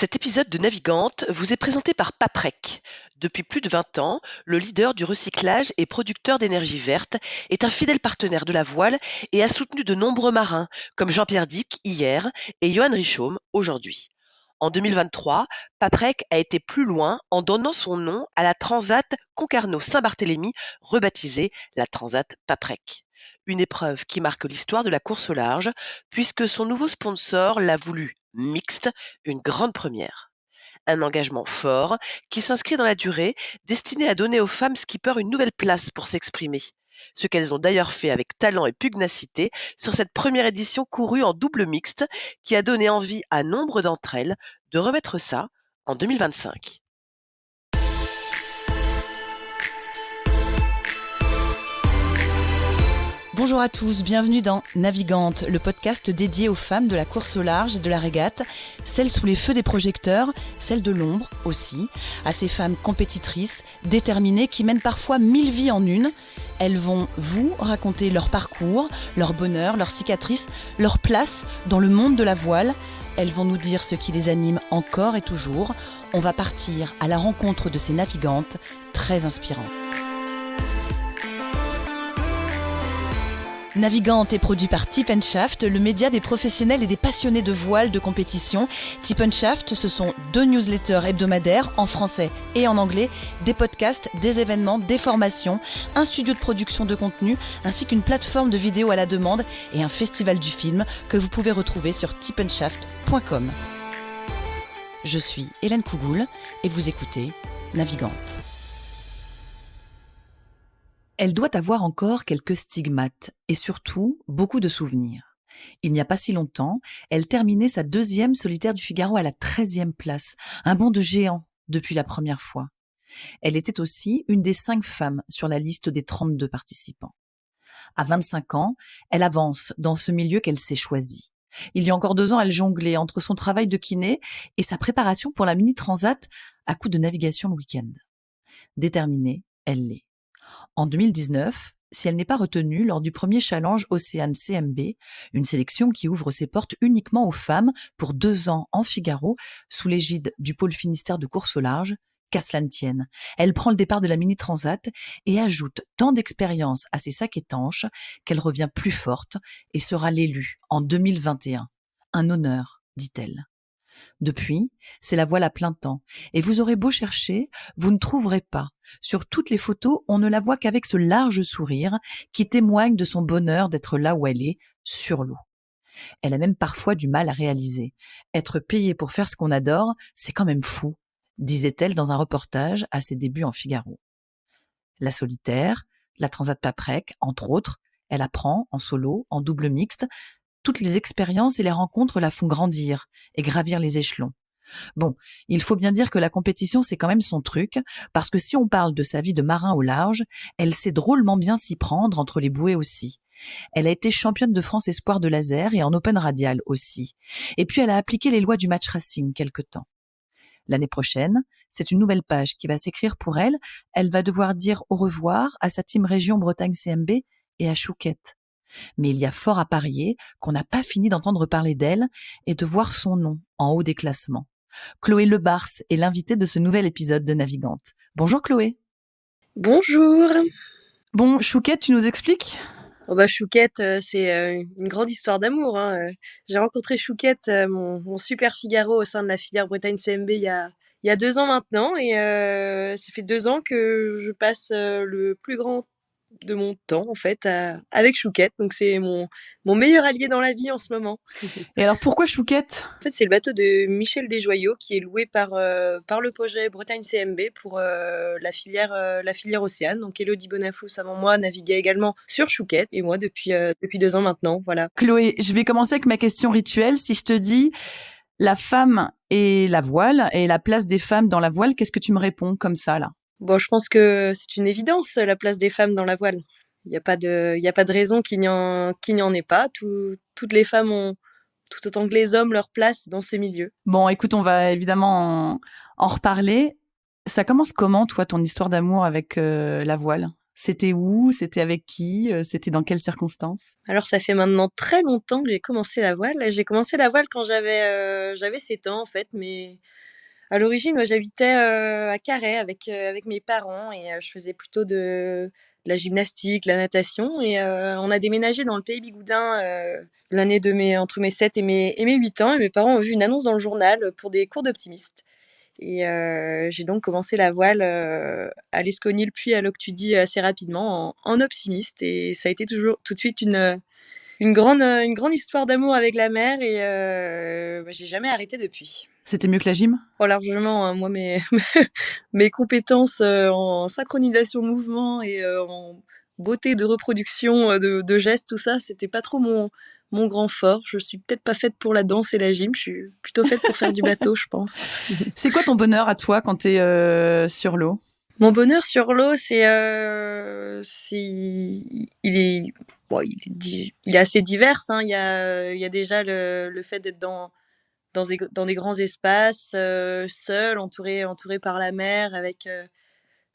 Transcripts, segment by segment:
Cet épisode de Navigante vous est présenté par Paprec. Depuis plus de 20 ans, le leader du recyclage et producteur d'énergie verte est un fidèle partenaire de la voile et a soutenu de nombreux marins, comme Jean-Pierre Dick hier et Johan Richomme aujourd'hui. En 2023, Paprec a été plus loin en donnant son nom à la Transat Concarneau-Saint-Barthélemy, rebaptisée la Transat Paprec. Une épreuve qui marque l'histoire de la course au large, puisque son nouveau sponsor l'a voulu mixte, une grande première. Un engagement fort qui s'inscrit dans la durée, destiné à donner aux femmes skippers une nouvelle place pour s'exprimer. Ce qu'elles ont d'ailleurs fait avec talent et pugnacité sur cette première édition courue en double mixte qui a donné envie à nombre d'entre elles de remettre ça en 2025. Bonjour à tous, bienvenue dans Navigante, le podcast dédié aux femmes de la course au large et de la régate, celles sous les feux des projecteurs, celles de l'ombre aussi, à ces femmes compétitrices, déterminées, qui mènent parfois 1000 vies en une. Elles vont vous raconter leur parcours, leur bonheur, leurs cicatrices, leur place dans le monde de la voile. Elles vont nous dire ce qui les anime encore et toujours. On va partir à la rencontre de ces navigantes très inspirantes. Navigante est produit par Tip & Shaft, le média des professionnels et des passionnés de voile de compétition. Tip & Shaft, ce sont 2 newsletters hebdomadaires en français et en anglais, des podcasts, des événements, des formations, un studio de production de contenu, ainsi qu'une plateforme de vidéos à la demande et un festival du film que vous pouvez retrouver sur tipandshaft.com. Je suis Hélène Cougoul et vous écoutez Navigante. Elle doit avoir encore quelques stigmates et surtout beaucoup de souvenirs. Il n'y a pas si longtemps, elle terminait sa 2e solitaire du Figaro à la 13e place, un bond de géant depuis la première fois. Elle était aussi une des 5 femmes sur la liste des 32 participants. À 25 ans, elle avance dans ce milieu qu'elle s'est choisi. Il y a encore 2 ans, elle jonglait entre son travail de kiné et sa préparation pour la Mini Transat à coup de navigation le week-end. Déterminée, elle l'est. En 2019, si elle n'est pas retenue lors du premier challenge Océane CMB, une sélection qui ouvre ses portes uniquement aux femmes pour 2 ans en Figaro, sous l'égide du pôle Finistère de course au large, qu'à cela ne tienne. Elle prend le départ de la Mini Transat et ajoute tant d'expérience à ses sacs étanches qu'elle revient plus forte et sera l'élue en 2021. Un honneur, dit-elle. Depuis, c'est la voile à plein temps. Et vous aurez beau chercher, vous ne trouverez pas. Sur toutes les photos, on ne la voit qu'avec ce large sourire qui témoigne de son bonheur d'être là où elle est, sur l'eau. Elle a même parfois du mal à réaliser. Être payée pour faire ce qu'on adore, c'est quand même fou, disait-elle dans un reportage à ses débuts en Figaro. La solitaire, la Transat Paprec, entre autres, elle apprend en solo, en double mixte. Toutes les expériences et les rencontres la font grandir et gravir les échelons. Bon, il faut bien dire que la compétition, c'est quand même son truc, parce que si on parle de sa vie de marin au large, elle sait drôlement bien s'y prendre entre les bouées aussi. Elle a été championne de France espoir de laser et en open radial aussi. Et puis elle a appliqué les lois du match racing quelque temps. L'année prochaine, c'est une nouvelle page qui va s'écrire pour elle. Elle va devoir dire au revoir à sa team région Bretagne CMB et à Chouquette. Mais il y a fort à parier qu'on n'a pas fini d'entendre parler d'elle et de voir son nom en haut des classements. Chloé Lebars est l'invitée de ce nouvel épisode de Navigante. Bonjour Chloé. Bonjour. Bon, Chouquette, tu nous expliques ? Chouquette, c'est une grande histoire d'amour, hein. J'ai rencontré Chouquette, mon super Figaro au sein de la filière Bretagne CMB il y a 2 ans maintenant et ça fait 2 ans que je passe le plus grand de mon temps en fait avec Chouquette, donc c'est mon meilleur allié dans la vie en ce moment. Et alors pourquoi Chouquette ? En fait, c'est le bateau de Michel Desjoyaux qui est loué par le projet Bretagne CMB pour la filière Océane. Donc Elodie Bonafous avant moi naviguait également sur Chouquette et moi depuis 2 ans maintenant, voilà. Chloé, je vais commencer avec ma question rituelle. Si je te dis la femme et la voile et la place des femmes dans la voile, qu'est-ce que tu me réponds comme ça là ? Bon, je pense que c'est une évidence, la place des femmes dans la voile. Il n'y a pas de raison qu'il n'y en ait pas. Toutes les femmes ont, tout autant que les hommes, leur place dans ce milieu. Bon, écoute, on va évidemment en reparler. Ça commence comment, toi, ton histoire d'amour avec la voile ? C'était où? C'était avec qui? C'était dans quelles circonstances? Alors ça fait maintenant très longtemps que j'ai commencé la voile. J'ai commencé la voile quand j'avais 7 ans en fait, mais à l'origine, moi j'habitais, à Carhaix avec mes parents et je faisais plutôt de la gymnastique, la natation et on a déménagé dans le pays bigoudin, l'année entre mes 7 et mes 8 ans et mes parents ont vu une annonce dans le journal, pour des cours d'optimiste et j'ai donc commencé la voile, à l'Esconil puis à l'Octudie assez rapidement en optimiste et ça a été toujours tout de suite une grande histoire d'amour avec la mer et j'ai jamais arrêté depuis. C'était mieux que la gym? Oh largement, hein, moi mes compétences, en synchronisation de mouvement et en beauté de reproduction, de gestes, tout ça, c'était pas trop mon grand fort. Je suis peut-être pas faite pour la danse et la gym, je suis plutôt faite pour faire du bateau, je pense. C'est quoi ton bonheur à toi quand tu es, sur l'eau? Mon bonheur sur l'eau, c'est il est bon, il est assez divers, hein. Il y a déjà le fait d'être dans des grands espaces, seule, entourée par la mer avec,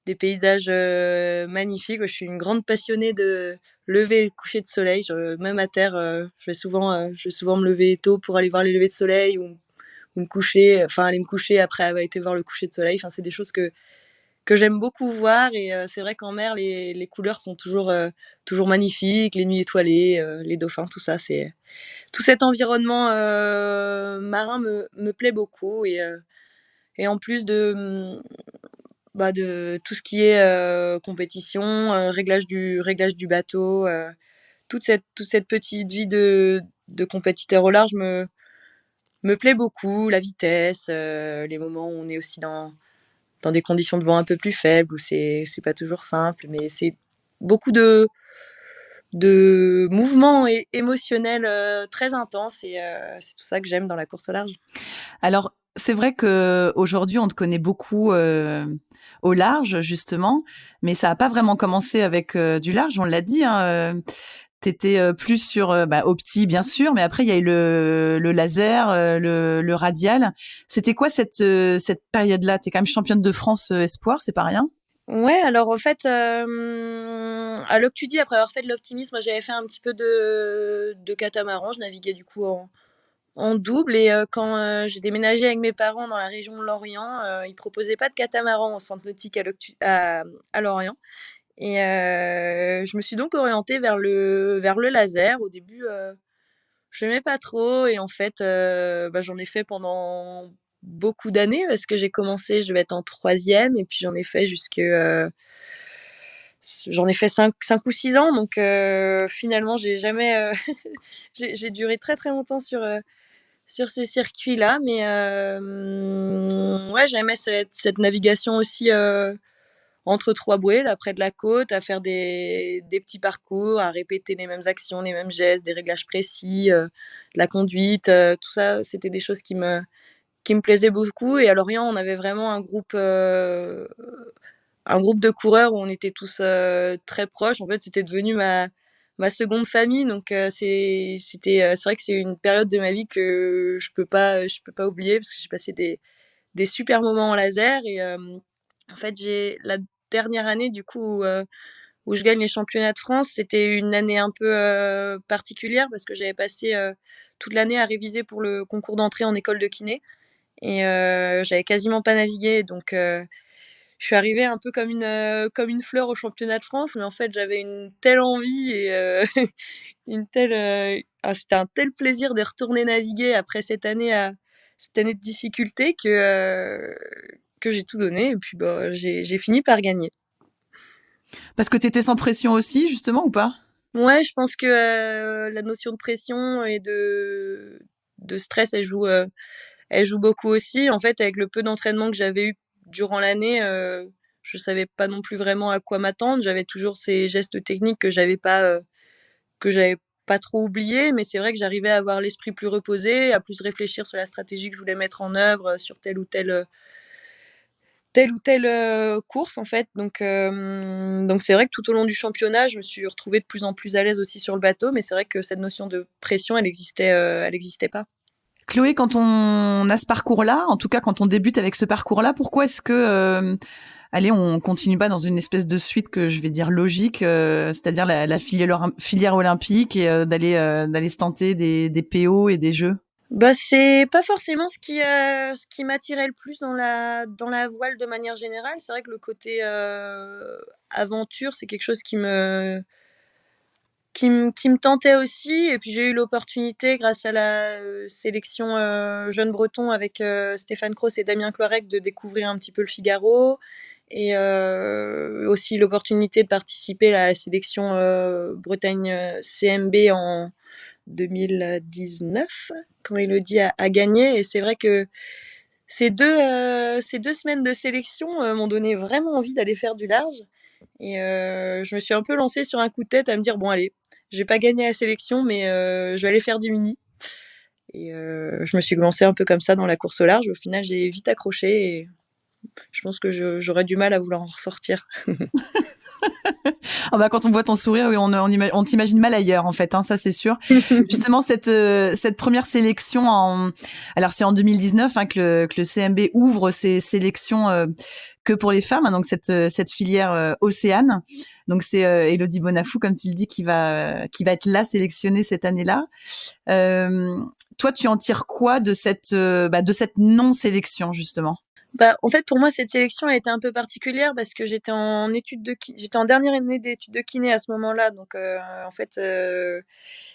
des paysages, magnifiques. Je suis une grande passionnée de lever et coucher de soleil. Même à terre, je vais souvent me lever tôt pour aller voir les levées de soleil ou me coucher, enfin aller me coucher après avoir été voir le coucher de soleil. Enfin, c'est des choses que j'aime beaucoup voir et c'est vrai qu'en mer, les couleurs sont toujours magnifiques, les nuits étoilées, les dauphins, tout ça, tout cet environnement marin me plaît beaucoup et en plus de tout ce qui est compétition, réglage du bateau, toute cette petite vie de compétiteur au large me plaît beaucoup. La vitesse, les moments où on est aussi dans des conditions de vent un peu plus faibles, où c'est pas toujours simple, mais c'est beaucoup de mouvements émotionnels très intenses et c'est tout ça que j'aime dans la course au large. Alors, c'est vrai qu'aujourd'hui, on te connaît beaucoup, au large justement, mais ça a pas vraiment commencé avec, du large, on l'a dit, hein, tu étais, plus sur, opti bien sûr, mais après il y a eu le laser, le radial. C'était quoi cette période-là? Tu es quand même championne de France, espoir, c'est pas rien? Ouais, alors en fait, à l'Octudie, après avoir fait de l'optimisme, moi j'avais fait un petit peu de catamaran. Je naviguais du coup en double et quand j'ai déménagé avec mes parents dans la région de Lorient, ils proposaient pas de catamaran au centre nautique à Lorient et je me suis donc orientée vers le laser. Au début, j'aimais pas trop et en fait, j'en ai fait pendant beaucoup d'années parce que j'ai commencé, je devais être en troisième et puis j'en ai fait 5 ou 6 ans donc finalement j'ai jamais, j'ai duré très, très longtemps sur ce circuit-là mais ouais, j'aimais cette navigation aussi, entre 3 bouées, là, près de la côte, à faire des petits parcours, à répéter les mêmes actions, les mêmes gestes, des réglages précis, de la conduite, tout ça, c'était des choses qui me plaisaient beaucoup et à Lorient, on avait vraiment un groupe de coureurs où on était tous, très proches. En fait, c'était devenu ma seconde famille donc c'est vrai que c'est une période de ma vie que je peux pas oublier parce que j'ai passé des super moments en laser et en fait, j'ai la dernière année du coup où je gagne les championnats de France, c'était une année un peu, particulière parce que j'avais passé, toute l'année à réviser pour le concours d'entrée en école de kiné et j'avais quasiment pas navigué donc je suis arrivée un peu comme une fleur au championnat de France, mais en fait, j'avais une telle envie et c'était un tel plaisir de retourner naviguer après cette année de difficulté que j'ai tout donné et puis, j'ai fini par gagner. Parce que tu étais sans pression aussi justement ou pas? Ouais, je pense que, la notion de pression et de stress, elle joue beaucoup aussi. En fait, avec le peu d'entraînement que j'avais eu durant l'année, je savais pas non plus vraiment à quoi m'attendre. J'avais toujours ces gestes techniques que j'avais pas trop oubliés, mais c'est vrai que j'arrivais à avoir l'esprit plus reposé, à plus réfléchir sur la stratégie que je voulais mettre en œuvre, sur telle ou telle course en fait. Donc c'est vrai que tout au long du championnat, je me suis retrouvée de plus en plus à l'aise aussi sur le bateau, mais c'est vrai que cette notion de pression, elle existait pas. Chloé, quand on a ce parcours-là, en tout cas quand on débute avec ce parcours-là, pourquoi est-ce que Allez, on continue pas dans une espèce de suite que je vais dire logique, c'est-à-dire la filière olympique et d'aller se tenter des PO et des jeux. Bah, c'est pas forcément ce qui m'attirait le plus dans la voile de manière générale. C'est vrai que le côté, aventure, c'est quelque chose qui me tentait aussi et puis j'ai eu l'opportunité grâce à la, sélection, jeunes bretons avec, Stéphane Cros et Damien Cloirec de découvrir un petit peu le Figaro et aussi l'opportunité de participer à la sélection, Bretagne, CMB en 2019 quand Élodie a gagné et c'est vrai que ces 2 semaines de sélection, m'ont donné vraiment envie d'aller faire du large et je me suis un peu lancée sur un coup de tête à me dire: «Bon allez, j'ai pas gagné la sélection mais je vais aller faire du mini» et je me suis lancée un peu comme ça dans la course au large. Au final, j'ai vite accroché et je pense que j'aurais du mal à vouloir en ressortir. Ah bah, quand on voit ton sourire, oui, on t'imagine mal ailleurs, en fait, hein, ça c'est sûr. Justement, cette première sélection alors c'est en 2019 hein, que le CMB ouvre ses sélections que pour les femmes, hein, donc cette filière Océane. Donc c'est Élodie Bonafou, comme tu le dis, qui va être là sélectionnée cette année-là. Toi, tu en tires quoi de cette non-sélection, justement? Bah, en fait, pour moi, cette sélection, elle était un peu particulière parce que j'étais en dernière année d'études de kiné à ce moment-là. Donc, en fait,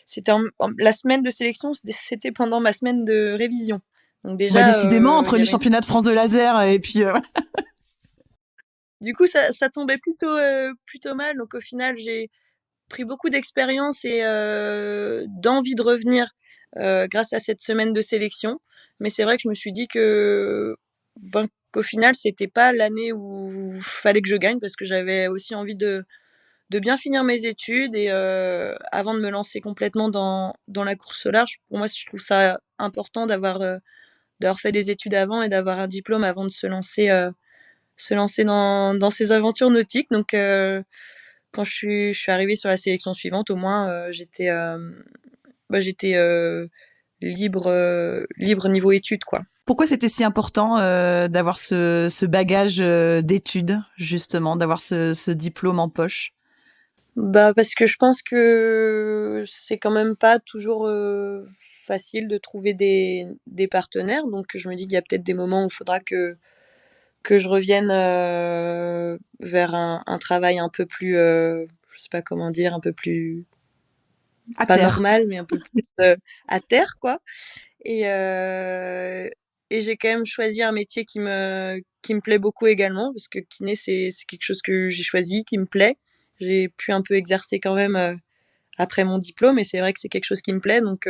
c'était la semaine de sélection, c'était pendant ma semaine de révision. Donc Bah, déjà, décidément, entre il y les avait championnats de France de laser et puis du coup, ça tombait plutôt mal. Donc au final, j'ai pris beaucoup d'expérience et d'envie de revenir, grâce à cette semaine de sélection. Mais c'est vrai que je me suis dit qu'au final, c'était pas l'année où fallait que je gagne parce que j'avais aussi envie de bien finir mes études et avant de me lancer complètement dans la course au large. Pour moi, je trouve ça important d'avoir fait des études avant et d'avoir un diplôme avant de se lancer dans ces aventures nautiques. Donc quand je suis arrivée sur la sélection suivante, au moins, j'étais, libre niveau études, quoi. pourquoi c'était si important d'avoir ce bagage d'études, justement, d'avoir ce diplôme en poche? Bah, parce que je pense que c'est quand même pas toujours, facile de trouver des partenaires, donc je me dis qu'il y a peut-être des moments où il faudra que je revienne, vers un travail un peu plus, je sais pas comment dire, un peu plus À pas terre. normal, mais un peu plus, à terre, quoi. Et, et j'ai quand même choisi un métier qui me plaît beaucoup également, parce que kiné, c'est quelque chose que j'ai choisi, qui me plaît. J'ai pu un peu exercer quand même après mon diplôme, et c'est vrai que c'est quelque chose qui me plaît. Donc,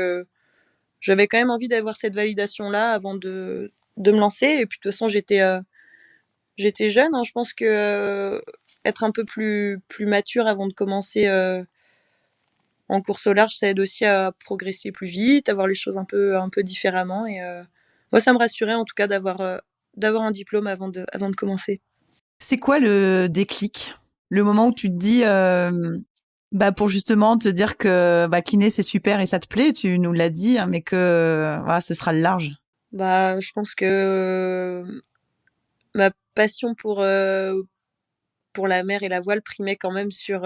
j'avais quand même envie d'avoir cette validation-là avant de me lancer. Et puis, de toute façon, j'étais jeune, hein. Je pense que être un peu plus mature avant de commencer en course au large, ça aide aussi à progresser plus vite, à voir les choses un peu différemment. Et moi, ça me rassurait en tout cas d'avoir un diplôme avant de commencer. C'est quoi le déclic? Le moment où tu te dis, bah, pour justement te dire que, bah, kiné, c'est super et ça te plaît, tu nous l'as dit, hein, mais que, voilà, ce sera le large. Bah, je pense que ma passion pour la mer et la voile primait quand même sur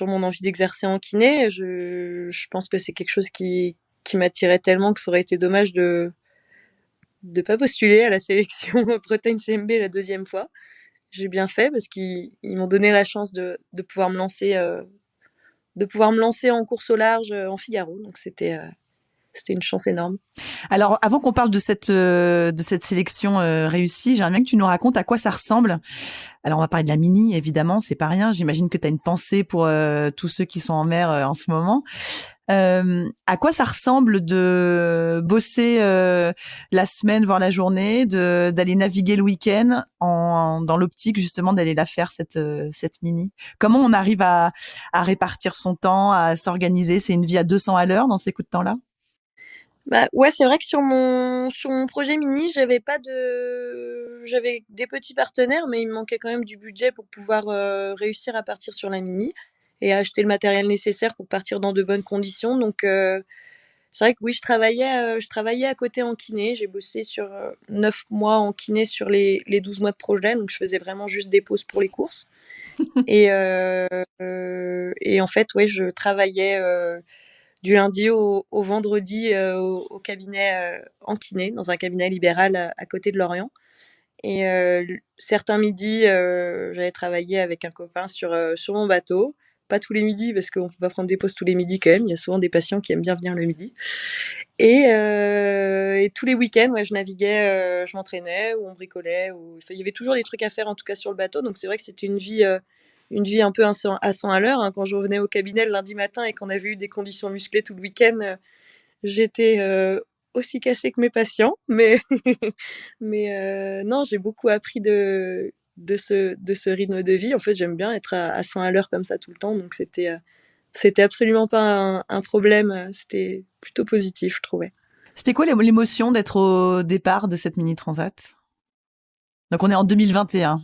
mon envie d'exercer en kiné. Je pense que c'est quelque chose qui m'attirait tellement que ça aurait été dommage de pas postuler à la sélection Bretagne CMB la deuxième fois. J'ai bien fait parce qu'ils m'ont donné la chance de pouvoir me lancer en course au large en Figaro. Donc c'était une chance énorme. Alors, avant qu'on parle de cette sélection réussie, j'aimerais bien que tu nous racontes à quoi ça ressemble. Alors, on va parler de la mini, évidemment, c'est pas rien. J'imagine que tu as une pensée pour tous ceux qui sont en mer en ce moment. À quoi ça ressemble de bosser la semaine, voire la journée, d'aller naviguer le week-end dans l'optique justement d'aller la faire cette mini. Comment on arrive à répartir son temps, à s'organiser? C'est une vie à 200 à l'heure dans ces coups de temps-là? Bah ouais, c'est vrai que sur mon projet mini, j'avais des petits partenaires, mais il me manquait quand même du budget pour pouvoir réussir à partir sur la mini et à acheter le matériel nécessaire pour partir dans de bonnes conditions. Donc C'est vrai que oui, je travaillais à côté en kiné. J'ai bossé sur 9 mois en kiné sur les 12 mois de projet. Donc, je faisais vraiment juste des pauses pour les courses. Et en fait, ouais, je travaillais du lundi au vendredi au cabinet en kiné, dans un cabinet libéral à côté de Lorient. Et certains midis, j'allais travailler avec un copain sur mon bateau. Pas tous les midis, parce qu'on peut pas prendre des pauses tous les midis quand même. Il y a souvent des patients qui aiment bien venir le midi. Et tous les week-ends, ouais, je naviguais, je m'entraînais ou on bricolait. Enfin, il y avait toujours des trucs à faire, en tout cas sur le bateau. Donc c'est vrai que c'était une vie un peu à 100 à l'heure, hein. Quand je revenais au cabinet le lundi matin et qu'on avait eu des conditions musclées tout le week-end, j'étais aussi cassée que mes patients. Mais non, j'ai beaucoup appris de ce rythme de vie. En fait, j'aime bien être à 100 à l'heure comme ça tout le temps. Donc c'était absolument pas un problème. C'était plutôt positif, je trouvais. C'était quoi l'émotion d'être au départ de cette mini transat? Donc on est en 2021.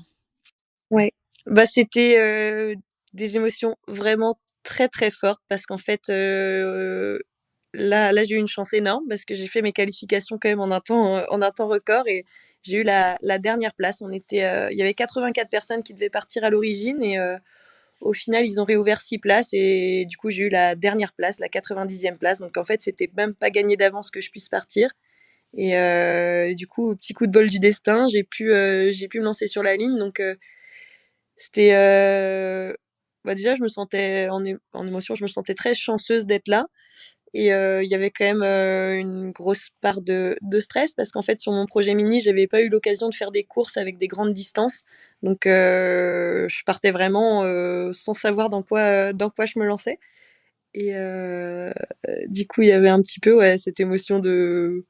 Ouais. Bah, c'était des émotions vraiment très très fortes parce qu'en fait, là j'ai eu une chance énorme parce que j'ai fait mes qualifications quand même en un temps record et j'ai eu la dernière place. Il y avait 84 personnes qui devaient partir à l'origine et au final ils ont réouvert 6 places et du coup j'ai eu la dernière place, la 90e place. Donc en fait c'était même pas gagné d'avance que je puisse partir. Et du coup, petit coup de bol du destin, j'ai pu me lancer sur la ligne. Donc c'était bah déjà je me sentais en émotion, je me sentais très chanceuse d'être là. Et il y avait quand même une grosse part de stress parce qu'en fait sur mon projet mini j'avais pas eu l'occasion de faire des courses avec des grandes distances. Donc je partais vraiment sans savoir dans quoi je me lançais. Et du coup il y avait un petit peu ouais, cette émotion de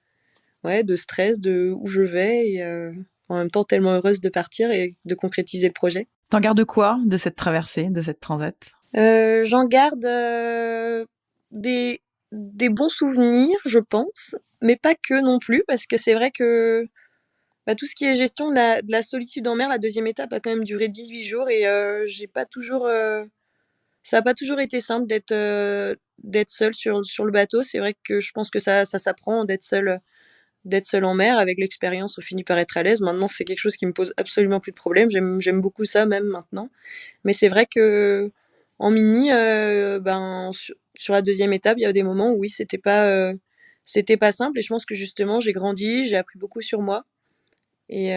stress, de où je vais et en même temps tellement heureuse de partir et de concrétiser le projet. T'en gardes quoi de cette traversée, de cette transat? J'en garde des, des bons souvenirs, je pense, mais pas que non plus, parce que c'est vrai que bah, tout ce qui est gestion de la solitude en mer, la deuxième étape a quand même duré 18 jours et j'ai pas toujours, ça n'a pas toujours été simple d'être seule sur le bateau. C'est vrai que je pense que ça s'apprend d'être seule en mer. Avec l'expérience, on finit par être à l'aise. Maintenant, c'est quelque chose qui me pose absolument plus de problème. J'aime beaucoup ça même maintenant. Mais c'est vrai que en mini, ben, sur la deuxième étape, il y a des moments où oui, c'était pas simple. Et je pense que justement, j'ai grandi, j'ai appris beaucoup sur moi et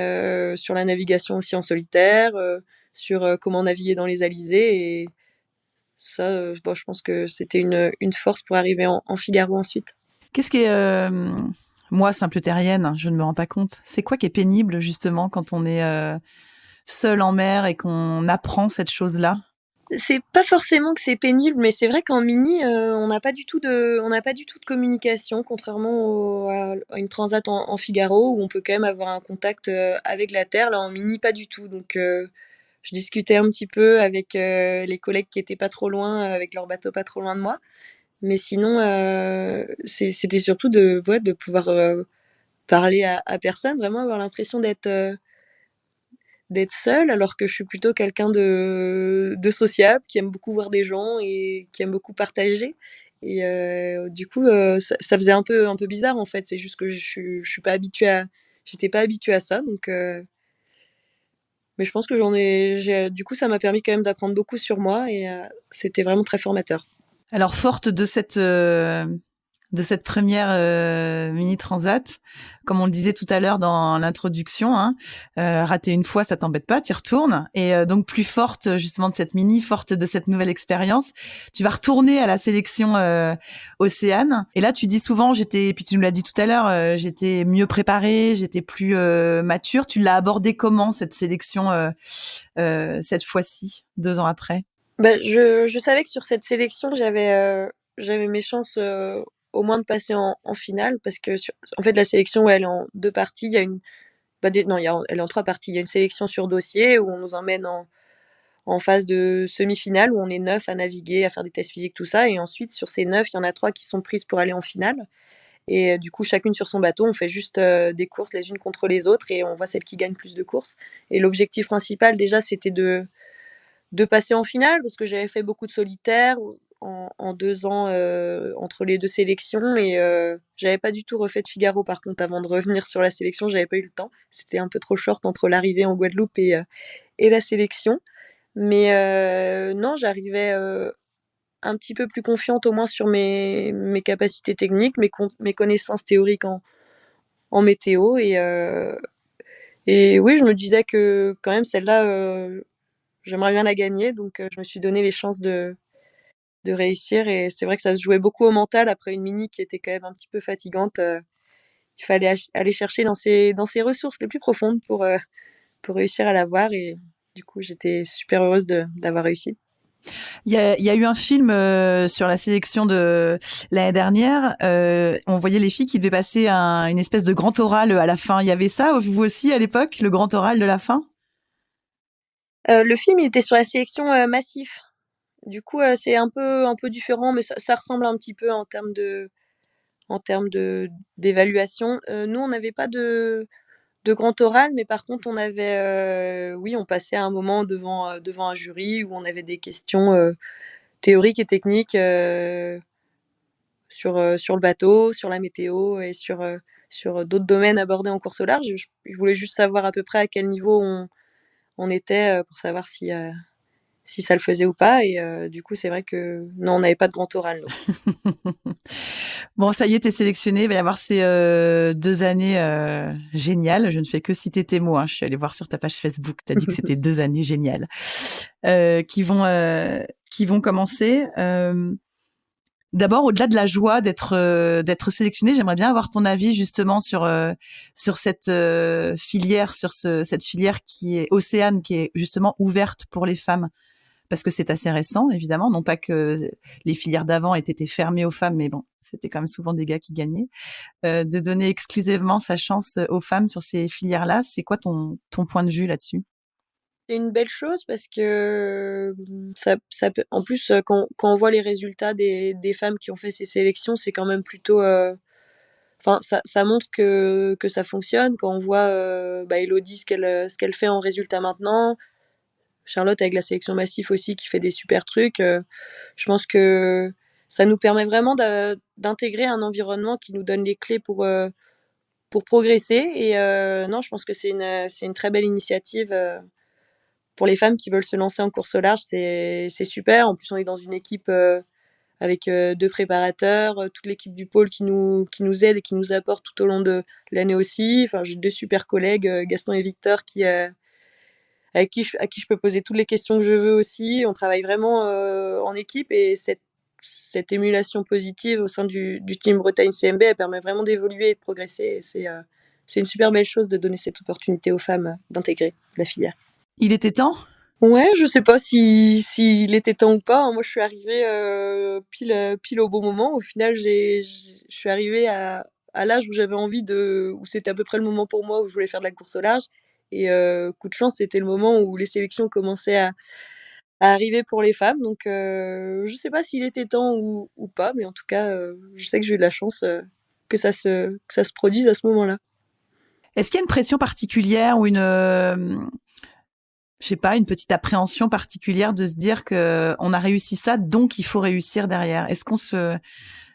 sur la navigation aussi en solitaire, sur comment naviguer dans les alizés. Et ça, bon, je pense que c'était une force pour arriver en Figaro ensuite. Qu'est-ce qui est, moi, simple terrienne, je ne me rends pas compte. C'est quoi qui est pénible, justement, quand on est seul en mer et qu'on apprend cette chose-là? C'est pas forcément que c'est pénible, mais c'est vrai qu'en mini, on n'a pas du tout de communication, contrairement à une transat en Figaro où on peut quand même avoir un contact avec la terre. Là, en mini, pas du tout. Donc, je discutais un petit peu avec les collègues qui étaient pas trop loin, avec leur bateau pas trop loin de moi. Mais sinon, c'était surtout ouais, de pouvoir parler à personne, vraiment avoir l'impression d'être seule, alors que je suis plutôt quelqu'un de sociable, qui aime beaucoup voir des gens et qui aime beaucoup partager. Et du coup, ça faisait un peu bizarre en fait. C'est juste que je suis pas habituée j'étais pas habituée à ça. Donc, mais je pense que du coup, ça m'a permis quand même d'apprendre beaucoup sur moi et c'était vraiment très formateur. Alors, forte de cette première mini transat, comme on le disait tout à l'heure dans l'introduction, hein, rater une fois, ça t'embête pas, tu y retournes. Et donc plus forte justement de cette mini, forte de cette nouvelle expérience, tu vas retourner à la sélection Océane. Et là, tu dis souvent, puis tu nous l'as dit tout à l'heure, j'étais mieux préparée, j'étais plus mature. Tu l'as abordé comment cette sélection cette fois-ci, 2 ans après? Bah, je savais que sur cette sélection, j'avais mes chances au moins de passer en finale parce que en fait la sélection ouais, elle est en deux parties. Il y a une bah, non, elle est en trois parties. Il y a une sélection sur dossier où on nous emmène en phase de semi-finale où on est 9 à naviguer, à faire des tests physiques, tout ça. Et ensuite, sur ces 9, il y en a 3 qui sont prises pour aller en finale. Et du coup, chacune sur son bateau, on fait juste des courses les unes contre les autres et on voit celle qui gagne plus de courses. Et l'objectif principal, déjà, c'était de passer en finale parce que j'avais fait beaucoup de solitaire. en 2 ans, entre les 2 sélections et j'avais pas du tout refait de Figaro par contre avant de revenir sur la sélection, j'avais pas eu le temps. C'était un peu trop short entre l'arrivée en Guadeloupe et la sélection. Mais non, j'arrivais, un petit peu plus confiante au moins sur mes capacités techniques, mes connaissances théoriques en météo et oui, je me disais que quand même celle-là, j'aimerais bien la gagner donc je me suis donné les chances de réussir et c'est vrai que ça se jouait beaucoup au mental après une mini qui était quand même un petit peu fatigante, il fallait aller chercher dans ses ressources les plus profondes pour réussir à l'avoir et du coup, j'étais super heureuse d'avoir réussi. Il y a eu un film sur la sélection de l'année dernière. On voyait les filles qui devaient passer une espèce de grand oral à la fin. Il y avait ça, vous aussi, à l'époque, le grand oral de la fin? Le film, il était sur la sélection, Massif. Du coup, c'est un peu différent, mais ça ressemble un petit peu en termes d'évaluation. Nous, on n'avait pas de grand oral, mais par contre, on avait, oui, on passait un moment devant un jury où on avait des questions théoriques et techniques sur le bateau, sur la météo et sur d'autres domaines abordés en course au large. Je voulais juste savoir à peu près à quel niveau on était pour savoir si ça le faisait ou pas. Et du coup, c'est vrai que non, on n'avait pas de grand oral, non. Bon, ça y est, t'es sélectionnée. Il va y avoir ces 2 années géniales. Je ne fais que citer tes mots. Je suis allée voir sur ta page Facebook. Tu as dit que c'était 2 années géniales qui vont commencer. D'abord, au-delà de la joie d'être sélectionnée, j'aimerais bien avoir ton avis justement sur cette filière, cette filière qui est Océane, qui est justement ouverte pour les femmes. Parce que c'est assez récent, évidemment. Non pas que les filières d'avant aient été fermées aux femmes, mais bon, c'était quand même souvent des gars qui gagnaient. De donner exclusivement sa chance aux femmes sur ces filières-là, c'est quoi ton point de vue là-dessus? C'est une belle chose parce que ça peut. En plus, quand on voit les résultats des femmes qui ont fait ces sélections, c'est quand même plutôt. Enfin, ça montre que ça fonctionne. Quand on voit Elodie, ce qu'elle fait en résultat maintenant, Charlotte avec la sélection massif aussi qui fait des super trucs. Je pense que ça nous permet vraiment d'intégrer un environnement qui nous donne les clés pour progresser. Et non, je pense que c'est une très belle initiative pour les femmes qui veulent se lancer en course au large. C'est super. En plus, on est dans une équipe avec 2 préparateurs, toute l'équipe du pôle qui nous aide et qui nous apporte tout au long de l'année aussi. Enfin, j'ai 2 super collègues, Gaston et Victor, à qui je peux poser toutes les questions que je veux aussi. On travaille vraiment en équipe et cette émulation positive au sein du team Bretagne CMB, elle permet vraiment d'évoluer et de progresser. Et c'est une super belle chose de donner cette opportunité aux femmes d'intégrer la filière. Il était temps? Ouais, je sais pas s'il était temps ou pas, hein. Moi, je suis arrivée pile au bon moment. Au final, je suis arrivée à l'âge où j'avais envie où c'était à peu près le moment pour moi où je voulais faire de la course au large. Et coup de chance, c'était le moment où les sélections commençaient à arriver pour les femmes. Donc, je sais pas s'il était temps ou pas, mais en tout cas, je sais que j'ai eu de la chance que ça se produise à ce moment-là. Est-ce qu'il y a une pression particulière ou je sais pas, une petite appréhension particulière de se dire que on a réussi ça, donc il faut réussir derrière?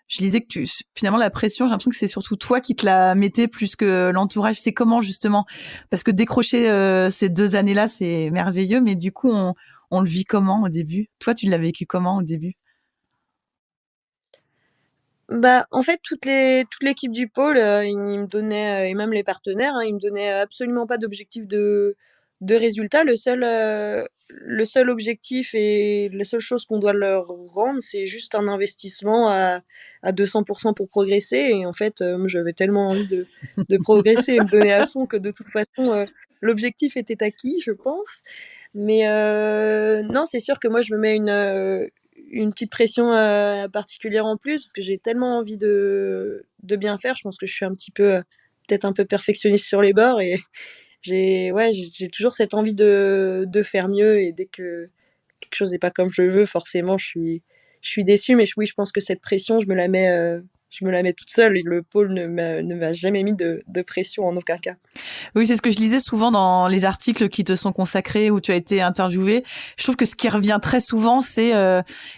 Je disais que finalement, la pression, j'ai l'impression que c'est surtout toi qui te la mettais plus que l'entourage. C'est comment, justement? Parce que décrocher ces 2 années-là, c'est merveilleux, mais du coup, on le vit comment au début? Toi, tu l'as vécu comment au début? Bah, en fait, toute l'équipe du pôle, ils me donnaient, et même les partenaires, hein, ils me donnaient absolument pas d'objectif de résultat. Le seul objectif et la seule chose qu'on doit leur rendre, c'est juste un investissement à 200 pour progresser. Et en fait, moi, j'avais tellement envie de progresser et me donner à fond que de toute façon, l'objectif était acquis, je pense. Mais non, c'est sûr que moi, je me mets une petite pression particulière en plus parce que j'ai tellement envie de bien faire. Je pense que je suis un petit peu, peut-être un peu perfectionniste sur les bords et ouais, j'ai toujours cette envie de faire mieux et dès que quelque chose n'est pas comme je veux, forcément, je suis déçue. Mais oui, je pense que cette pression, je me la mets je me la mets toute seule et le pôle ne m'a jamais mis de pression en aucun cas. Oui, c'est ce que je lisais souvent dans les articles qui te sont consacrés où tu as été interviewée. Je trouve que ce qui revient très souvent, c'est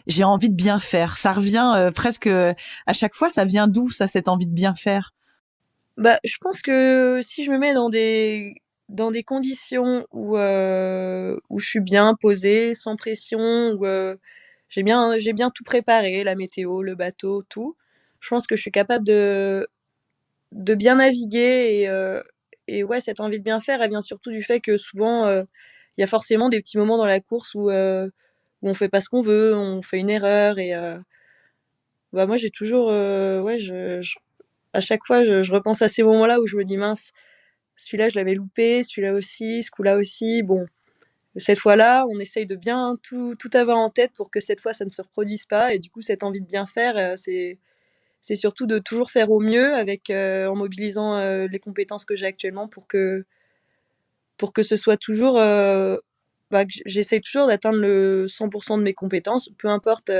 j'ai envie de bien faire. Ça revient presque à chaque fois. Ça vient d'où ça, cette envie de bien faire? Bah, je pense que si je me mets dans des conditions où je suis bien posée, sans pression, où j'ai bien tout préparé, la météo, le bateau, tout, je pense que je suis capable de bien naviguer et ouais, cette envie de bien faire, elle vient surtout du fait que souvent, il y a forcément des petits moments dans la course où on fait pas ce qu'on veut, on fait une erreur et bah, moi j'ai toujours, ouais, à chaque fois, je repense à ces moments-là où je me dis: «Mince, celui-là, je l'avais loupé, celui-là aussi, ce coup-là aussi». Bon, cette fois-là, on essaye de bien tout avoir en tête pour que cette fois, ça ne se reproduise pas et du coup, cette envie de bien faire, c'est surtout de toujours faire au mieux avec, en mobilisant, les compétences que j'ai actuellement pour que ce soit toujours, bah, que j'essaye toujours d'atteindre le 100 de mes compétences, peu importe,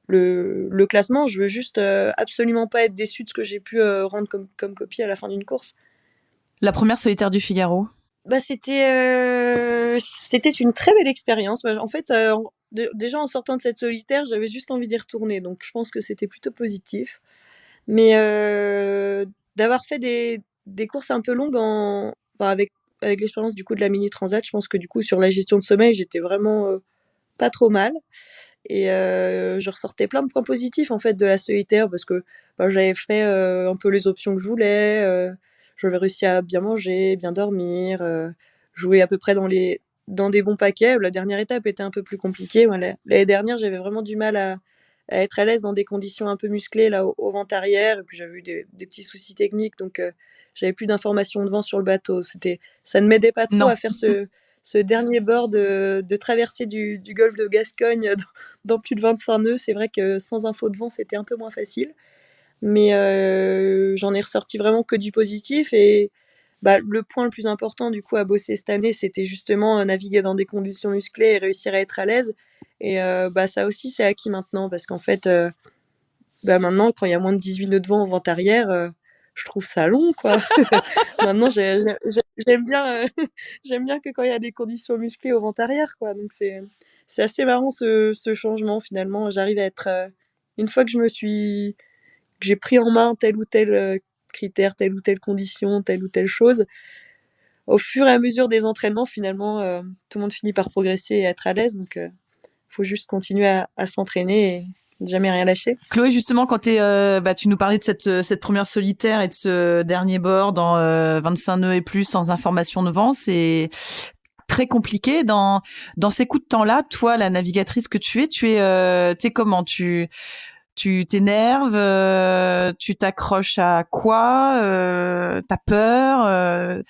le classement. Je veux juste, absolument pas être déçue de ce que j'ai pu, rendre comme copie à la fin d'une course. La première solitaire du Figaro. Bah, c'était une très belle expérience. Bah, en fait, déjà en sortant de cette solitaire, j'avais juste envie d'y retourner, donc je pense que c'était plutôt positif. Mais d'avoir fait des courses un peu longues enfin, avec l'expérience du coup de la mini transat, je pense que du coup sur la gestion de sommeil, j'étais vraiment, pas trop mal et je ressortais plein de points positifs en fait de la solitaire parce que, bah, j'avais fait, un peu les options que je voulais, j'avais réussi à bien manger, bien dormir, jouer à peu près dans des bons paquets. La dernière étape était un peu plus compliquée. Moi, l'année dernière, j'avais vraiment du mal à être à l'aise dans des conditions un peu musclées là au vent arrière et puis j'avais eu des petits soucis techniques donc j'avais plus d'informations de vent sur le bateau. Ça ne m'aidait pas trop Non. à faire ce dernier bord de traversée du golfe de Gascogne dans plus de 25 nœuds. C'est vrai que sans info de vent, c'était un peu moins facile. Mais j'en ai ressorti vraiment que du positif et bah, le point le plus important du coup à bosser cette année, c'était justement, naviguer dans des conditions musclées et réussir à être à l'aise et bah, ça aussi c'est acquis maintenant parce qu'en fait, bah, maintenant quand il y a moins de 18 nœuds de vent au vent arrière, je trouve ça long quoi. Maintenant j'aime bien, j'aime bien que quand il y a des conditions musclées au vent arrière quoi, donc c'est assez marrant ce changement finalement. J'arrive à être, une fois que j'ai pris en main tel ou tel, critère, telle ou telle condition, telle ou telle chose, au fur et à mesure des entraînements finalement, tout le monde finit par progresser et être à l'aise donc faut juste continuer à s'entraîner et jamais rien lâcher. Chloé, justement, quand tu nous parlais de cette première solitaire et de ce dernier bord dans 25 nœuds et plus sans information de vent, c'est très compliqué dans ces coups de temps-là. Toi, la navigatrice que t'es comment? Tu t'énerves, tu t'accroches à quoi, t'as peur,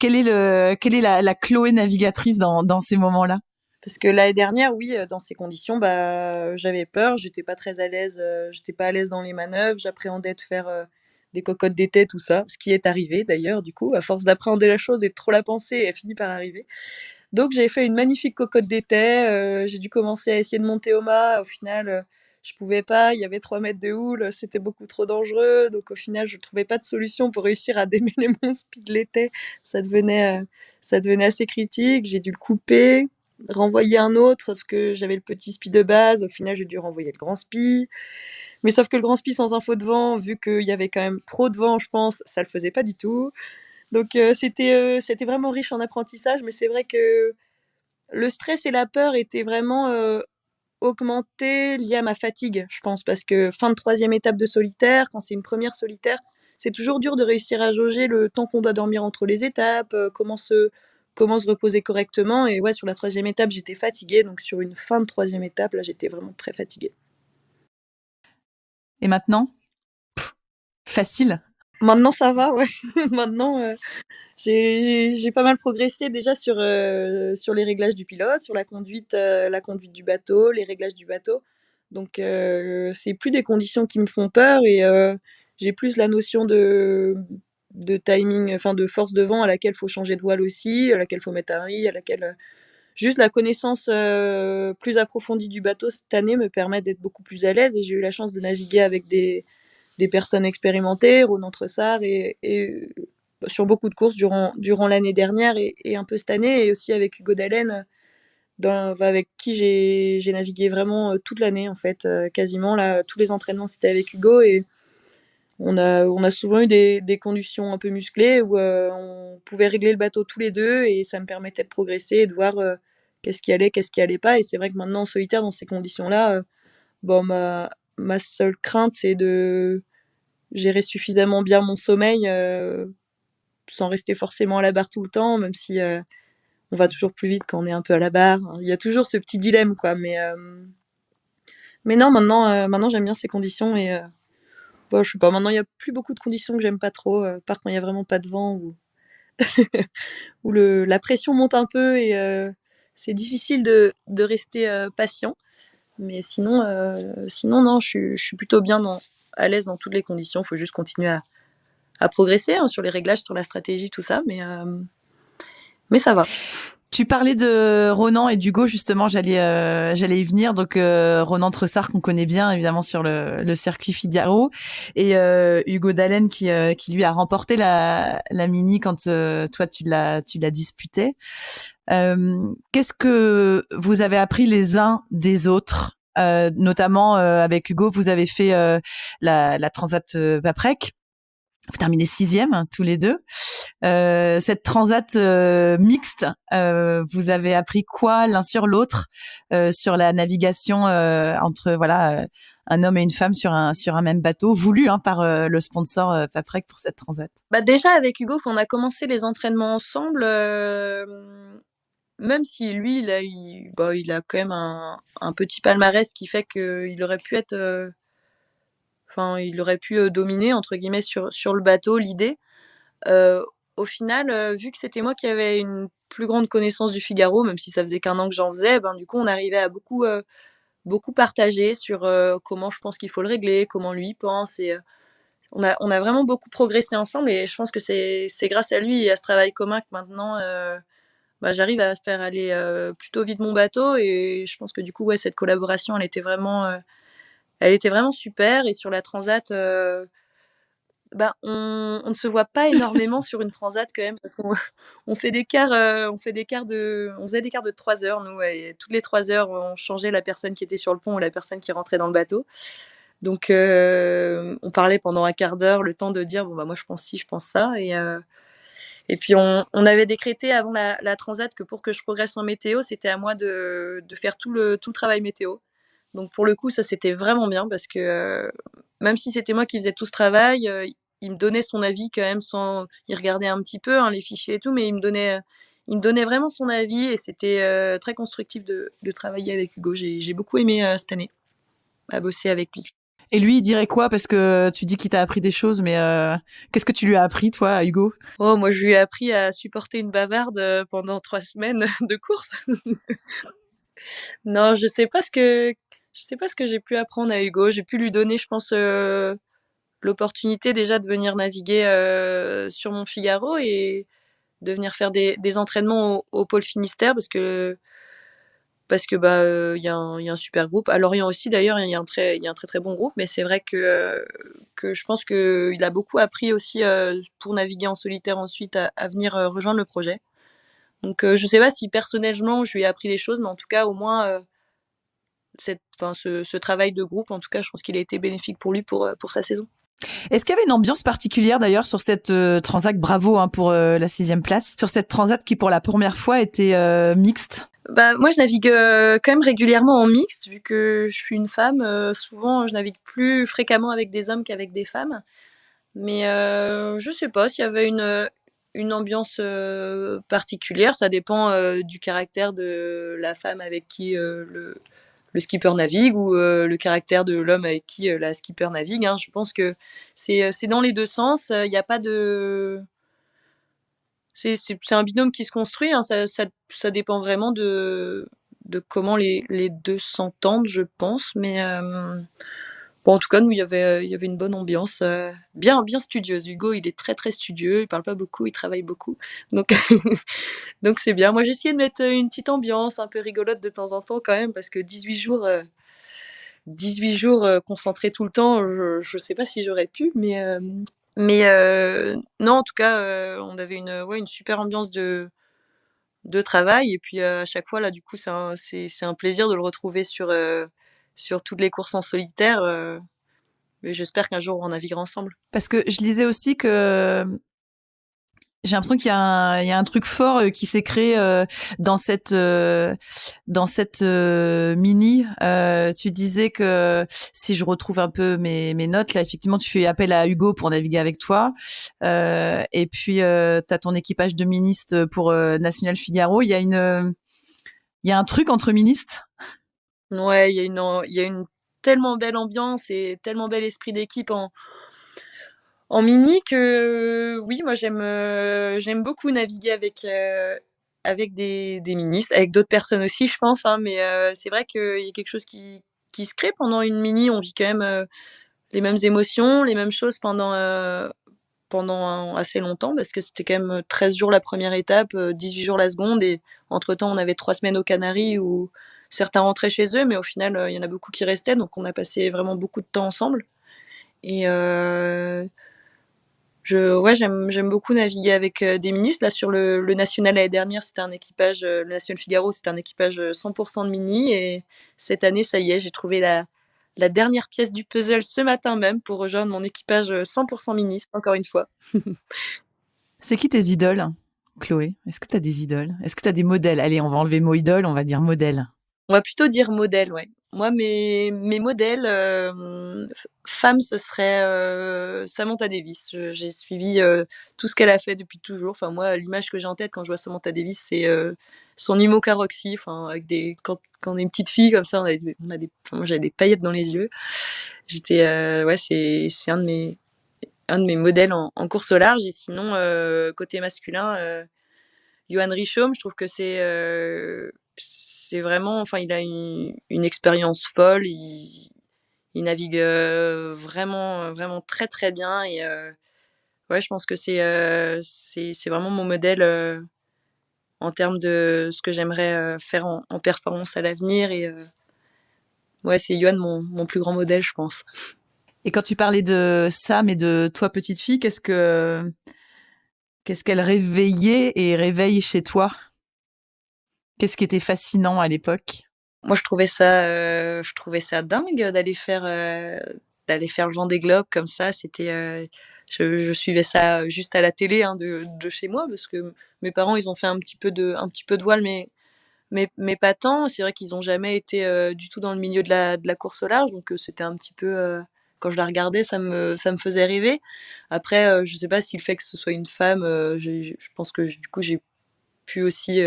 quelle est la Chloé navigatrice dans ces moments-là? Parce que l'année dernière, oui, dans ces conditions, bah, j'avais peur, j'étais pas à l'aise dans les manœuvres, j'appréhendais de faire, des cocottes d'été, tout ça, ce qui est arrivé d'ailleurs du coup, à force d'appréhender la chose et de trop la penser, elle finit par arriver. Donc j'ai fait une magnifique cocotte d'étai, j'ai dû commencer à essayer de monter au mât. Au final, je pouvais pas, il y avait 3 mètres de houle, c'était beaucoup trop dangereux. Donc au final, je trouvais pas de solution pour réussir à démêler mon speed l'étai. Ça devenait, ça devenait assez critique. J'ai dû le couper, renvoyer un autre parce que j'avais le petit spi de base. Au final, j'ai dû renvoyer le grand spi. Mais sauf que le grand spi sans info de vent, vu qu'il y avait quand même trop de vent, je pense, ça le faisait pas du tout. Donc c'était vraiment riche en apprentissage, mais c'est vrai que le stress et la peur étaient vraiment, augmentés, liés à ma fatigue, je pense. Parce que fin de troisième étape de solitaire, quand c'est une première solitaire, c'est toujours dur de réussir à jauger le temps qu'on doit dormir entre les étapes, comment se reposer correctement et ouais, sur la troisième étape, j'étais fatiguée, donc sur une fin de troisième étape, là, j'étais vraiment très fatiguée. Et maintenant? Facile? Maintenant ça va, ouais. Maintenant, j'ai pas mal progressé déjà sur les réglages du pilote, sur la conduite du bateau, les réglages du bateau. Donc c'est plus des conditions qui me font peur et j'ai plus la notion de timing, enfin de force de vent à laquelle faut changer de voile aussi, à laquelle faut mettre un riz, à laquelle, juste la connaissance, plus approfondie du bateau cette année me permet d'être beaucoup plus à l'aise et j'ai eu la chance de naviguer avec des personnes expérimentées, Ronan Tressard et sur beaucoup de courses durant l'année dernière et un peu cette année, et aussi avec Hugo Dallène, avec qui j'ai navigué vraiment toute l'année en fait, quasiment là, tous les entraînements c'était avec Hugo, et on a souvent eu des conditions un peu musclées où on pouvait régler le bateau tous les deux, et ça me permettait de progresser et de voir qu'est-ce qui allait pas. Et c'est vrai que maintenant en solitaire, dans ces conditions-là, bon, ma seule crainte, c'est de gérer suffisamment bien mon sommeil sans rester forcément à la barre tout le temps, même si on va toujours plus vite quand on est un peu à la barre. Il y a toujours ce petit dilemme, quoi. Mais non, maintenant j'aime bien ces conditions, et bon, je sais pas, maintenant il y a plus beaucoup de conditions que j'aime pas trop, par quand il y a vraiment pas de vent ou où la pression monte un peu, et c'est difficile de rester patient. Mais sinon non, je suis plutôt bien à l'aise dans toutes les conditions. Il faut juste continuer à progresser hein, sur les réglages, sur la stratégie, tout ça, mais ça va. Tu parlais de Ronan et d'Hugo, justement, j'allais y venir. Donc Ronan Tressard, qu'on connaît bien évidemment sur le circuit Figaro, et Hugo Dallène qui lui a remporté la mini quand toi tu l'as disputé. Qu'est-ce que vous avez appris les uns des autres, notamment avec Hugo, vous avez fait la Transat Paprec. Vous terminez 6e tous les deux. Cette transat mixte, vous avez appris quoi l'un sur l'autre sur la navigation entre un homme et une femme sur un même bateau, voulu par le sponsor Paprec pour cette transat? Déjà avec Hugo, quand on a commencé les entraînements ensemble, même si lui, il a quand même un petit palmarès qui fait qu'il aurait pu être... il aurait pu dominer, entre guillemets, sur le bateau, l'idée. Au final, vu que c'était moi qui avais une plus grande connaissance du Figaro, même si ça faisait qu'1 an que j'en faisais, du coup, on arrivait à beaucoup partager sur comment je pense qu'il faut le régler, comment lui pense. Et on a vraiment beaucoup progressé ensemble, et je pense que c'est grâce à lui et à ce travail commun que maintenant, j'arrive à faire aller plutôt vite mon bateau. Et je pense que du coup, ouais, cette collaboration, elle était vraiment super. Et sur la transat, on ne se voit pas énormément sur une transat quand même, parce qu'on on fait des quarts, on faisait des quarts de 3 heures, nous, et toutes les 3 heures, on changeait la personne qui était sur le pont ou la personne qui rentrait dans le bateau. Donc, on parlait pendant un quart d'heure, le temps de dire, bon, moi, je pense ci, je pense ça. Et puis, on avait décrété avant la transat que pour que je progresse en météo, c'était à moi de faire tout le travail météo. Donc, pour le coup, ça, c'était vraiment bien, parce que même si c'était moi qui faisais tout ce travail, il me donnait son avis quand même, il regardait un petit peu les fichiers et tout, mais il me donnait vraiment son avis, et c'était très constructif de travailler avec Hugo. J'ai beaucoup aimé cette année à bosser avec lui. Et lui, il dirait quoi? Parce que tu dis qu'il t'a appris des choses, mais qu'est-ce que tu lui as appris, toi, Hugo? Oh, moi, je lui ai appris à supporter une bavarde pendant 3 semaines de course. Non, je sais pas ce que j'ai pu apprendre à Hugo. J'ai pu lui donner, je pense, l'opportunité déjà de venir naviguer sur mon Figaro, et de venir faire des entraînements au pôle Finistère, parce que il y a un super groupe. À Lorient aussi d'ailleurs, il y a un très très bon groupe, mais c'est vrai que je pense qu'il a beaucoup appris aussi pour naviguer en solitaire ensuite à venir rejoindre le projet. Donc je sais pas si personnellement je lui ai appris des choses, mais en tout cas au moins ce travail de groupe, en tout cas je pense qu'il a été bénéfique pour lui pour sa saison. Est-ce qu'il y avait une ambiance particulière d'ailleurs sur cette transat? Bravo pour la 6e place. Sur cette transat qui pour la première fois était mixte. Moi je navigue quand même régulièrement en mixte, vu que je suis une femme. Souvent je navigue plus fréquemment avec des hommes qu'avec des femmes. Mais je sais pas s'il y avait une ambiance particulière. Ça dépend du caractère de la femme avec qui le skipper navigue, ou le caractère de l'homme avec qui la skipper navigue. Je pense que c'est dans les deux sens. Il n'y a pas de... C'est un binôme qui se construit. Ça dépend vraiment de comment les deux s'entendent, je pense. Mais bon, en tout cas, nous, il y avait une bonne ambiance, bien studieuse. Hugo, il est très très studieux. Il parle pas beaucoup, il travaille beaucoup. Donc donc c'est bien. Moi, j'ai essayé de mettre une petite ambiance un peu rigolote de temps en temps quand même, parce que 18 jours, 18 jours concentrés tout le temps, je sais pas si j'aurais pu, non, en tout cas, on avait une super ambiance de travail. Et puis à chaque fois, là, du coup, c'est un plaisir de le retrouver sur toutes les courses en solitaire. Mais j'espère qu'un jour, on naviguera ensemble. Parce que je lisais aussi que j'ai l'impression il y a un truc fort qui s'est créé dans cette mini. Tu disais que si je retrouve un peu mes notes, là, effectivement, tu fais appel à Hugo pour naviguer avec toi. Et puis, tu as ton équipage de ministes pour National Figaro. Il y a un truc entre ministes. Ouais, il y a une tellement belle ambiance et tellement bel esprit d'équipe en mini que oui, moi j'aime beaucoup naviguer avec des ministres, avec d'autres personnes aussi, je pense, hein, mais c'est vrai qu'il y a quelque chose qui se crée pendant une mini. On vit quand même les mêmes émotions, les mêmes choses pendant assez longtemps, parce que c'était quand même 13 jours la première étape, 18 jours la seconde, et entre-temps, on avait 3 semaines aux Canaries où certains rentraient chez eux, mais au final, il y en a beaucoup qui restaient, donc on a passé vraiment beaucoup de temps ensemble. Et ouais, j'aime beaucoup naviguer avec des ministres. Là, sur le national l'année dernière, c'était un équipage, le National Figaro, c'était un équipage 100% de mini. Et cette année, ça y est, j'ai trouvé la dernière pièce du puzzle ce matin même pour rejoindre mon équipage 100% mini, encore une fois. C'est qui tes idoles, Chloé? Est-ce que tu as des idoles? Est-ce que tu as des modèles? Allez, on va enlever le mot idole, on va dire modèle. On va plutôt dire modèle, ouais. Moi, mes modèles femmes, ce serait Samantha Davis. J'ai suivi tout ce qu'elle a fait depuis toujours. Enfin, moi, l'image que j'ai en tête quand je vois Samantha Davis, c'est son IMOCA Roxy. Enfin, avec quand on est une petite fille comme ça, moi, j'avais des paillettes dans les yeux. Ouais, c'est un de mes modèles en course au large. Et sinon, côté masculin, Johan Richomme, je trouve que c'est vraiment, enfin, il a une expérience folle. Il navigue vraiment, vraiment très très bien. Et ouais, je pense que c'est vraiment mon modèle en termes de ce que j'aimerais faire en performance à l'avenir. Et ouais, c'est Johan mon plus grand modèle, je pense. Et quand tu parlais de Sam et de toi, petite fille, qu'est-ce qu'elle réveillait et réveille chez toi? Qu'est-ce qui était fascinant à l'époque? Moi, je trouvais ça dingue d'aller faire le Vendée Globe comme ça. Je suivais ça juste à la télé, hein, de chez moi, parce que mes parents, ils ont fait un petit peu de voile, mais pas tant. C'est vrai qu'ils ont jamais été du tout dans le milieu de la course au large, donc c'était un petit peu, quand je la regardais, ça me faisait rêver. Après, je sais pas si le fait que ce soit une femme, je pense que du coup, j'ai pu aussi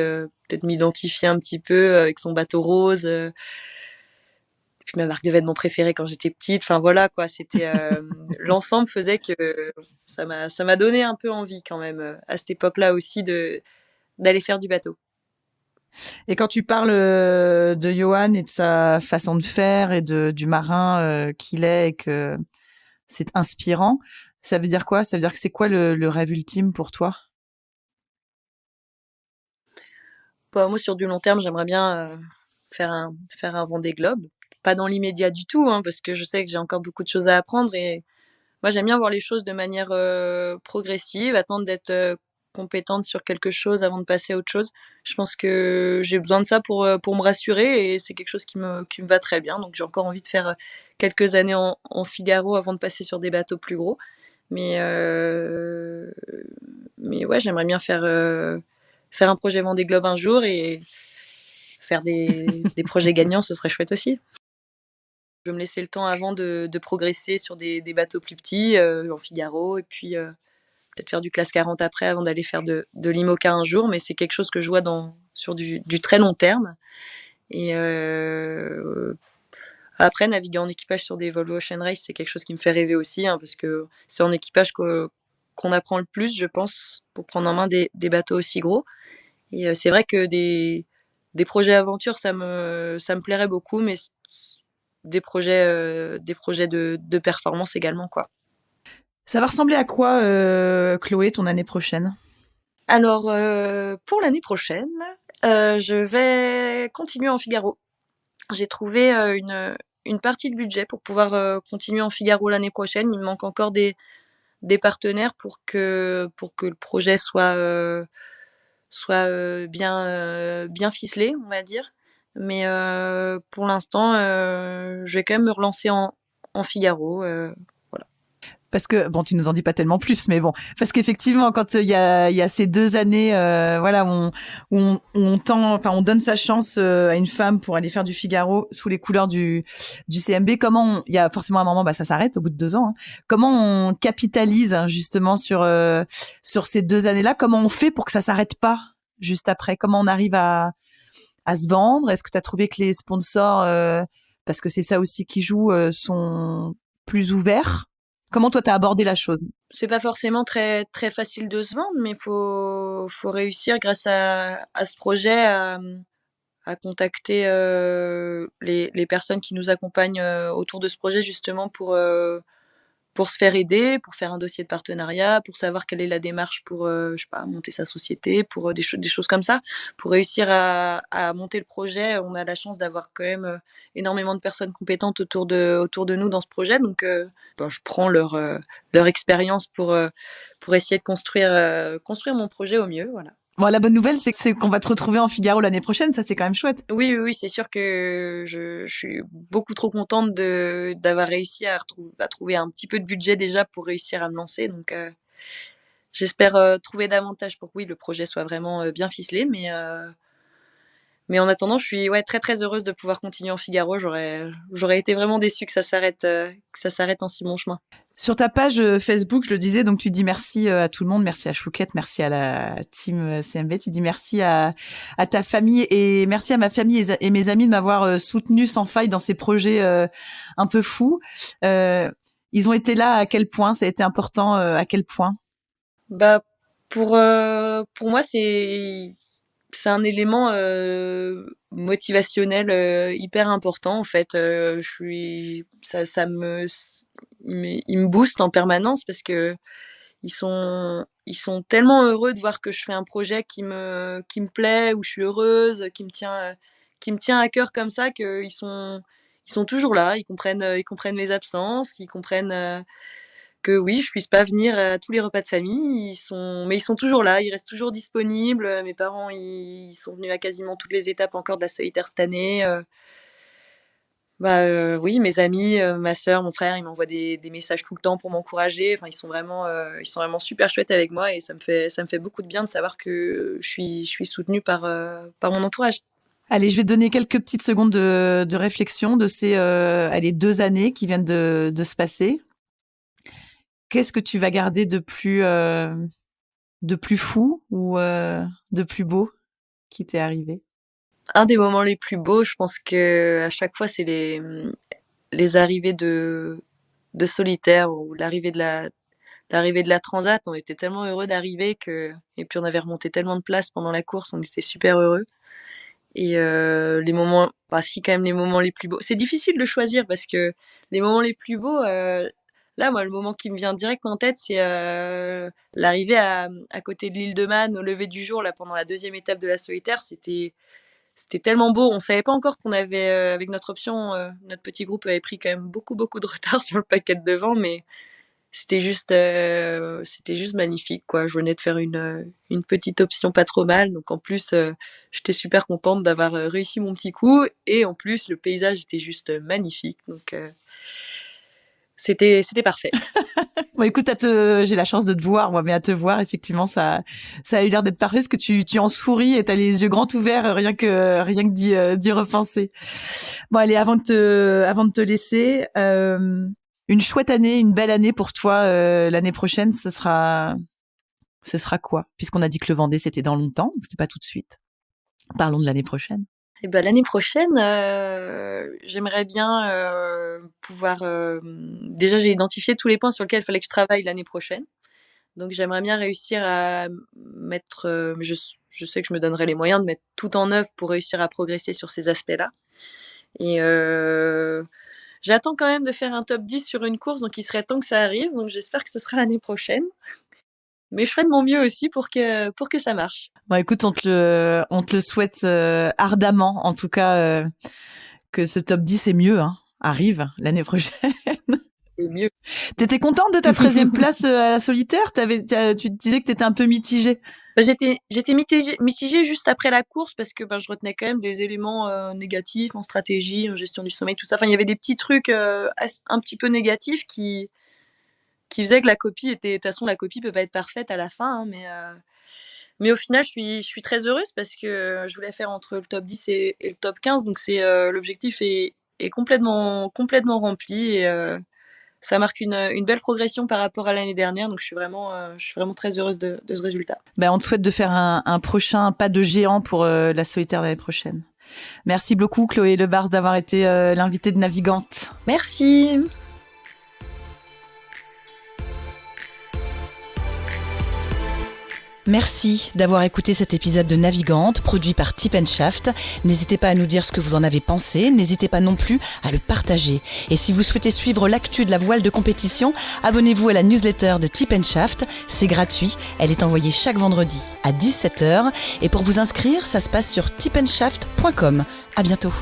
peut-être m'identifier un petit peu avec son bateau rose. Puis ma marque de vêtements préférée quand j'étais petite. Enfin voilà quoi, c'était l'ensemble faisait que ça m'a donné un peu envie quand même à cette époque-là aussi de d'aller faire du bateau. Et quand tu parles de Johan et de sa façon de faire et du marin qu'il est et que c'est inspirant, ça veut dire quoi? Ça veut dire que c'est quoi le rêve ultime pour toi? Bah, moi sur du long terme, j'aimerais bien faire un Vendée Globe. Pas dans l'immédiat du tout, hein, parce que je sais que j'ai encore beaucoup de choses à apprendre. Et moi, j'aime bien voir les choses de manière progressive, attendre d'être compétente sur quelque chose avant de passer à autre chose. Je pense que j'ai besoin de ça pour me rassurer, et c'est quelque chose qui me va très bien. Donc j'ai encore envie de faire quelques années en Figaro avant de passer sur des bateaux plus gros. Mais, euh, mais ouais, j'aimerais bien faire un projet Vendée Globe un jour, et faire des projets gagnants, ce serait chouette aussi. Je vais me laisser le temps avant de progresser sur des bateaux plus petits, en Figaro, et puis peut-être faire du classe 40 après, avant d'aller faire de l'IMOCA un jour. Mais c'est quelque chose que je vois sur du très long terme. Et après, naviguer en équipage sur des Volvo Ocean Race, c'est quelque chose qui me fait rêver aussi, hein, parce que c'est en équipage qu'on apprend le plus, je pense, pour prendre en main des bateaux aussi gros. Et c'est vrai que des projets aventure, ça me plairait beaucoup, mais des projets de performance également, quoi. Ça va ressembler à quoi, Chloé, ton année prochaine? Alors, pour l'année prochaine, je vais continuer en Figaro. J'ai trouvé une partie de budget pour pouvoir continuer en Figaro l'année prochaine. Il me manque encore des partenaires pour que le projet soit bien ficelé, on va dire. Mais pour l'instant, je vais quand même me relancer en Figaro. Voilà. Parce que, bon, tu nous en dis pas tellement plus, mais bon, parce qu'effectivement, quand il y a ces 2 années, voilà, on donne sa chance à une femme pour aller faire du Figaro sous les couleurs du CMB. Il y a forcément un moment, ça s'arrête au bout de 2 ans. Hein. Comment on capitalise justement sur ces 2 années-là? Comment on fait pour que ça s'arrête pas juste après? Comment on arrive à se vendre? Est-ce que tu as trouvé que les sponsors, parce que c'est ça aussi qui joue, sont plus ouverts? Comment toi, tu as abordé la chose? C'est pas forcément très, très facile de se vendre, mais faut réussir grâce à ce projet à contacter les personnes qui nous accompagnent autour de ce projet justement pour se faire aider, pour faire un dossier de partenariat, pour savoir quelle est la démarche pour, je sais pas, monter sa société, pour des choses comme ça. Pour réussir à monter le projet, on a la chance d'avoir quand même énormément de personnes compétentes autour de nous dans ce projet. Donc, je prends leur expérience pour essayer de construire mon projet au mieux. Voilà. Bon, la bonne nouvelle, c'est qu'on va te retrouver en Figaro l'année prochaine. Ça, c'est quand même chouette. Oui, c'est sûr que je suis beaucoup trop contente d'avoir réussi à trouver un petit peu de budget déjà pour réussir à me lancer. Donc, j'espère trouver davantage pour que oui, le projet soit vraiment bien ficelé. Mais en attendant, je suis très très heureuse de pouvoir continuer en Figaro. J'aurais été vraiment déçue que ça s'arrête en si bon chemin. Sur ta page Facebook, je le disais, donc tu dis merci à tout le monde, merci à Chouquette, merci à la team CMB, tu dis merci à ta famille et merci à ma famille et mes amis de m'avoir soutenu sans faille dans ces projets un peu fous. Ils ont été là à quel point? Ça a été important à quel point? Bah pour moi c'est un élément motivationnel hyper important en fait. Je suis ça me il me booste en permanence parce que ils sont tellement heureux de voir que je fais un projet qui me plaît, où je suis heureuse, qui me tient à cœur comme ça, ils sont toujours là, ils comprennent mes absences, ils comprennent que oui, je puisse pas venir à tous les repas de famille. Mais ils sont toujours là, ils restent toujours disponibles. Mes parents, ils sont venus à quasiment toutes les étapes encore de la solitaire cette année. Oui, mes amis, ma sœur, mon frère, ils m'envoient des messages tout le temps pour m'encourager. Enfin, ils sont vraiment super chouettes avec moi et ça me fait beaucoup de bien de savoir que je suis soutenue par mon entourage. Allez, je vais te donner quelques petites secondes de réflexion de ces 2 années qui viennent de se passer. Qu'est-ce que tu vas garder de plus fou ou de plus beau qui t'est arrivé? Un des moments les plus beaux, je pense que à chaque fois, c'est les arrivées de solitaire ou l'arrivée de la transat. On était tellement heureux d'arriver et puis on avait remonté tellement de places pendant la course, on était super heureux. Et les moments, si quand même les moments les plus beaux. C'est difficile de choisir parce que les moments les plus beaux, là, moi, le moment qui me vient direct en tête, c'est l'arrivée à côté de l'île de Man au lever du jour, là, pendant la deuxième étape de la solitaire. C'était tellement beau. On savait pas encore qu'on avait, avec notre option, notre petit groupe avait pris quand même beaucoup, beaucoup de retard sur le paquet de devant, mais c'était juste magnifique, quoi. Je venais de faire une petite option pas trop mal, donc en plus, j'étais super contente d'avoir réussi mon petit coup, et en plus, le paysage était juste magnifique, donc c'était parfait. Bon, écoute, j'ai la chance de te voir, moi, mais à te voir, effectivement, ça a eu l'air d'être parfait parce que tu en souris et t'as les yeux grands ouverts, rien que d'y repenser. Bon, allez, avant de te laisser, une chouette année, une belle année pour toi, l'année prochaine, ce sera quoi? Puisqu'on a dit que le Vendée, c'était dans longtemps, donc c'était pas tout de suite. Parlons de l'année prochaine. Et ben l'année prochaine, j'aimerais bien pouvoir. Déjà, j'ai identifié tous les points sur lesquels il fallait que je travaille l'année prochaine. Donc, j'aimerais bien réussir à mettre. Je sais que je me donnerai les moyens de mettre tout en œuvre pour réussir à progresser sur ces aspects-là. Et j'attends quand même de faire un top 10 sur une course, donc il serait temps que ça arrive. Donc, j'espère que ce sera l'année prochaine. Mais je ferai de mon mieux aussi pour que ça marche. Bon, écoute, on te le souhaite ardemment, en tout cas, que ce top 10 est mieux, hein. arrive l'année prochaine. Et mieux. T'étais contente de ta 13e place à la solitaire? Tu disais que t'étais un peu mitigée. J'étais mitigée juste après la course parce que je retenais quand même des éléments négatifs en stratégie, en gestion du sommeil, tout ça. Enfin, il y avait des petits trucs un petit peu négatifs qui faisaient que la copie était... De toute façon, la copie peut pas être parfaite à la fin, hein, mais au final, je suis très heureuse parce que je voulais faire entre le top 10 et le top 15. Donc, l'objectif est complètement rempli et ça marque une belle progression par rapport à l'année dernière. Donc, je suis vraiment très heureuse de ce résultat. On te souhaite de faire un prochain pas de géant pour la solitaire l'année prochaine. Merci beaucoup, Chloé Lebars, d'avoir été l'invitée de Navigante. Merci. Merci d'avoir écouté cet épisode de Navigante, produit par Tip & Shaft. N'hésitez pas à nous dire ce que vous en avez pensé, n'hésitez pas non plus à le partager. Et si vous souhaitez suivre l'actu de la voile de compétition, abonnez-vous à la newsletter de Tip & Shaft, c'est gratuit, elle est envoyée chaque vendredi à 17h. Et pour vous inscrire, ça se passe sur tipandshaft.com. À bientôt.